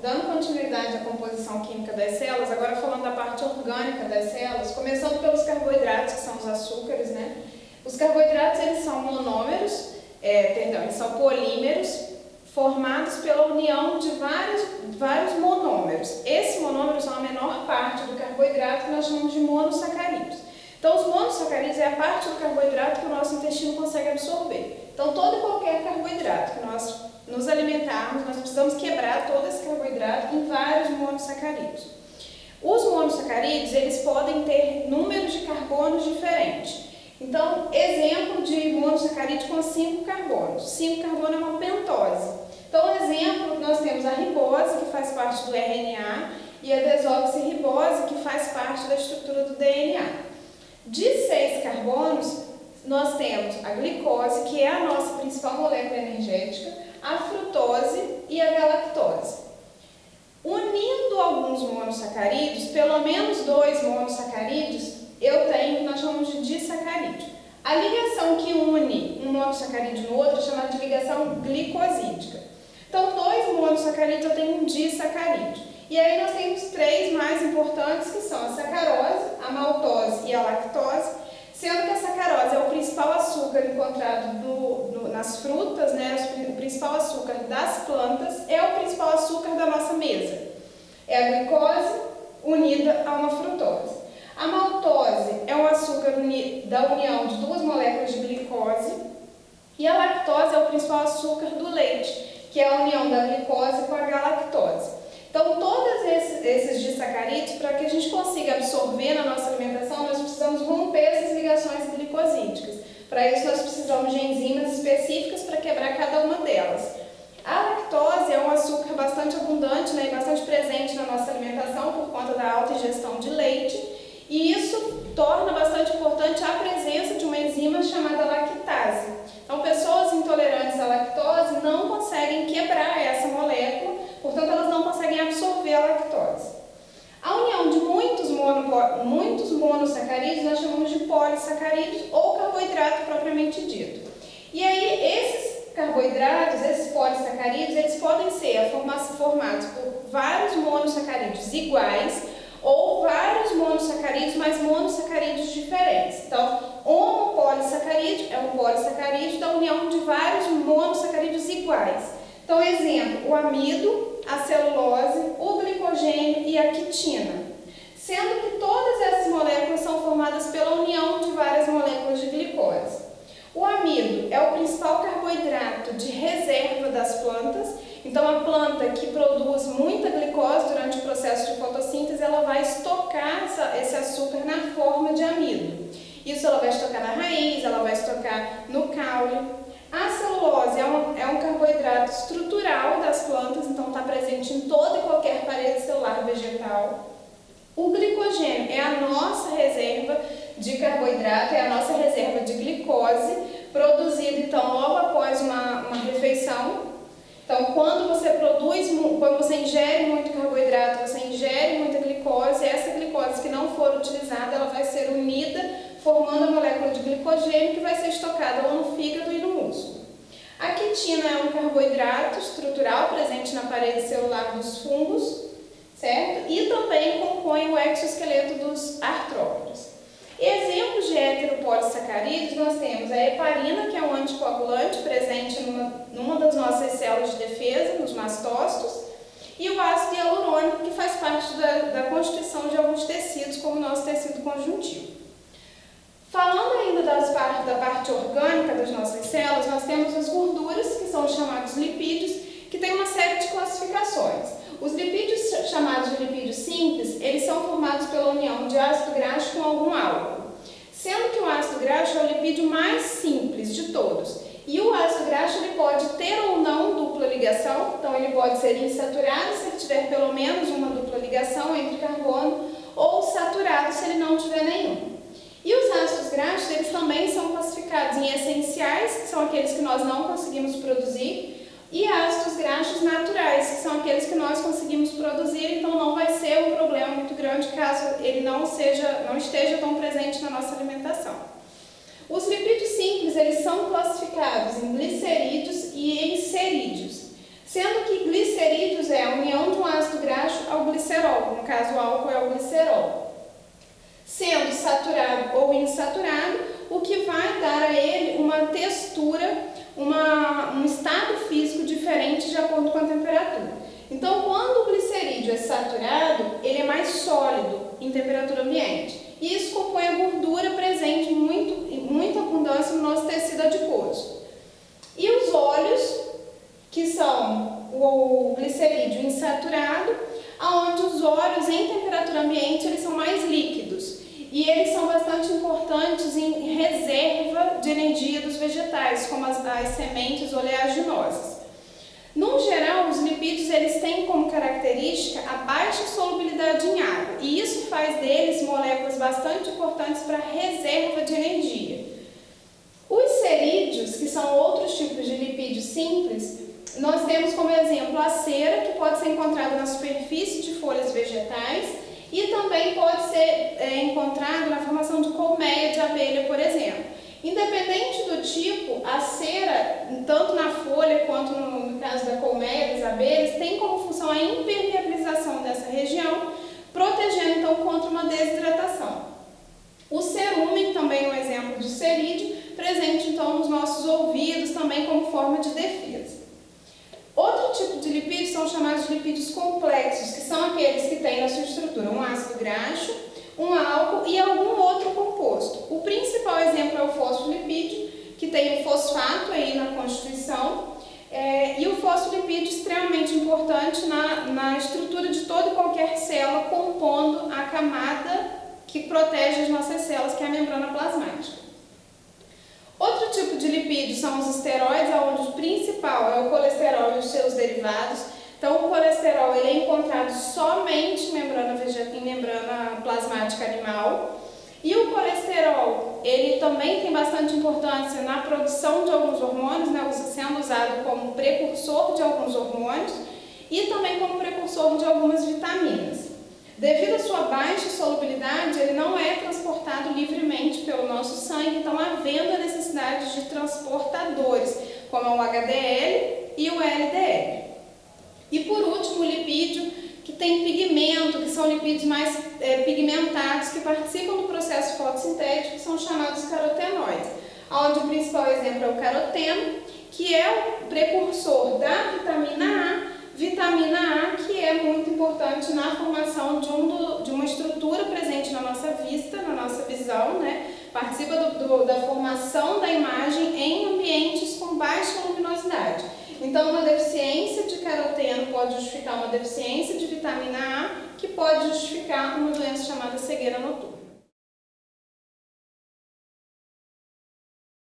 dando continuidade à composição química das células, agora falando da parte orgânica das células, começando pelos carboidratos, que são os açúcares, né? Os carboidratos, eles são monômeros, eles são polímeros formados pela união de vários monômeros. Esses monômeros são a menor parte do carboidrato, que nós chamamos de monossacarídeos. Então, os monossacarídeos é a parte do carboidrato que o nosso intestino consegue absorver. Então, todo e qualquer carboidrato que nós nos alimentarmos, nós precisamos quebrar todo esse carboidrato em vários monossacarídeos. Os monossacarídeos, eles podem ter números de carbonos diferentes. Então, exemplo de monossacarídeo com 5 carbonos. 5 carbonos é uma pentose. Então, exemplo, nós temos a ribose, que faz parte do RNA, e a desoxirribose, que faz parte da estrutura do DNA. De 6 carbonos, nós temos a glicose, que é a nossa principal molécula energética, a frutose e a galactose. Unindo alguns monossacarídeos, pelo menos 2 monossacarídeos, eu tenho o que nós chamamos de disacarídeo. A ligação que une um monossacarídeo no outro é chamada de ligação glicosídica. Então, 2 monossacarídeos eu tenho um disacarídeo. E aí nós temos 3 mais importantes, que são a sacarose, a maltose e a lactose, sendo que a sacarose é o principal açúcar encontrado nas frutas, né? O principal açúcar das plantas, é o principal açúcar da nossa mesa. É a glicose unida a uma frutose. A maltose é um açúcar da união de 2 moléculas de glicose, e a lactose é o principal açúcar do leite, que é a união da glicose com a galactose. Então, todos esses disacarídeos, para que a gente consiga absorver na nossa alimentação, nós precisamos romper essas ligações glicosídicas. Para isso, nós precisamos de enzimas específicas para quebrar cada uma delas. A lactose é um açúcar bastante abundante, né, e bastante presente na nossa alimentação por conta da alta ingestão de leite, e isso torna bastante importante a presença de uma enzima chamada lactase. Então, pessoas intolerantes à lactose não conseguem quebrar essa molécula, portanto, elas não conseguem absorver a lactose. A união de muitos monossacarídeos nós chamamos de polissacarídeos ou carboidrato propriamente dito. E aí, esses carboidratos, esses polissacarídeos, eles podem ser formados por vários monossacarídeos iguais ou vários monossacarídeos, mas monossacarídeos diferentes. Então, homopolissacarídeo é um polissacarídeo da união de vários monossacarídeos iguais. Então, exemplo, o amido, a celulose, o glicogênio e a quitina. Sendo que todas essas moléculas são formadas pela união de várias moléculas de glicose. O amido é o principal carboidrato de reserva das plantas. Então, a planta que produz muita glicose durante o processo de fotossíntese, ela vai estocar esse açúcar na forma de amido. Isso ela vai estocar na raiz, ela vai estocar no caule. A celulose é um carboidrato estrutural das plantas, então está presente em toda e qualquer parede celular vegetal. O glicogênio é a nossa reserva de carboidrato, é a nossa reserva de glicose, produzida então logo após uma refeição. Então, quando você ingere muito carboidrato, você ingere muita glicose, essa glicose que não for utilizada, ela vai ser unida, formando a molécula de glicogênio que vai ser estocada ou no fígado e no músculo. A quitina é um carboidrato estrutural presente na parede celular dos fungos, certo? E também compõe o exoesqueleto dos artrópodes. Exemplos de heteropolissacarídeos, nós temos a heparina, que é um anticoagulante presente numa das nossas células de defesa, nos mastócitos, e o ácido hialurônico, que faz parte da constituição de alguns tecidos, como o nosso tecido conjuntivo. Falando ainda da parte orgânica das nossas células, nós temos as gorduras, que são os chamados lipídios, que tem uma série de classificações. Os lipídios chamados de lipídios simples, eles são formados pela união de ácido graxo com algum álcool. Sendo que o ácido graxo é o lipídio mais simples de todos. E o ácido graxo ele pode ter ou não dupla ligação, então ele pode ser insaturado se ele tiver pelo menos uma dupla ligação entre carbono, ou saturado se ele não tiver nenhum. E os ácidos graxos, eles também são classificados em essenciais, que são aqueles que nós não conseguimos produzir, e ácidos graxos naturais, que são aqueles que nós conseguimos produzir, então não vai ser um problema muito grande caso ele não esteja tão presente na nossa alimentação. Os lipídios simples, eles são classificados em glicerídeos e em cerídeos, sendo que glicerídeos é a união de um ácido ao glicerol, no caso o álcool é o glicerol. Sendo saturado ou insaturado, o que vai dar a ele uma textura, um estado físico diferente de acordo com a temperatura. Então, quando o glicerídeo é saturado, ele é mais sólido em temperatura ambiente. E isso compõe a gordura presente em muita abundância no nosso tecido adiposo. E os óleos, que são o glicerídeo insaturado, onde os óleos em temperatura ambiente eles são mais líquidos. E eles são bastante importantes em reserva de energia dos vegetais, como as sementes oleaginosas. No geral, os lipídios eles têm como característica a baixa solubilidade em água, e isso faz deles moléculas bastante importantes para a reserva de energia. Os cerídeos, que são outros tipos de lipídios simples, nós temos como exemplo a cera, que pode ser encontrada na superfície de folhas vegetais, e também pode ser encontrado na formação de colmeia de abelha, por exemplo. Independente do tipo, a cera, tanto na folha quanto no caso da colmeia das abelhas, tem como função a impermeabilização dessa região, protegendo então contra uma desidratação. O cerume também é um exemplo de cerídeo, presente então nos nossos ouvidos também como forma de defesa. Outro tipo de lipídios são chamados de lipídios complexos, que são aqueles que têm na sua estrutura um ácido graxo, um álcool e algum outro composto. O principal exemplo é o fosfolipídio, que tem o fosfato aí na constituição, e o fosfolipídio é extremamente importante na estrutura de toda e qualquer célula, compondo a camada que protege as nossas células, que é a membrana plasmática. Outro tipo de lipídio são os esteroides, onde o principal é o colesterol e os seus derivados. Então, o colesterol ele é encontrado somente em membrana plasmática animal. E o colesterol, ele também tem bastante importância na produção de alguns hormônios, né, sendo usado como precursor de alguns hormônios e também como precursor de algumas vitaminas. Devido à sua baixa solubilidade, ele não é transportado livremente pelo nosso sangue, então havendo a necessidade de transportadores, como o HDL e o LDL. E por último, o lipídio, que tem pigmento, que são lipídios mais pigmentados, que participam do processo fotossintético, que são chamados carotenoides, onde o principal exemplo é o caroteno, que é o precursor da vitamina A, que é muito importante na formação de uma estrutura presente na nossa vista, na nossa visão, né? Participa da formação da imagem em ambientes com baixa luminosidade. Então, uma deficiência de caroteno pode justificar uma deficiência de vitamina A, que pode justificar uma doença chamada cegueira noturna.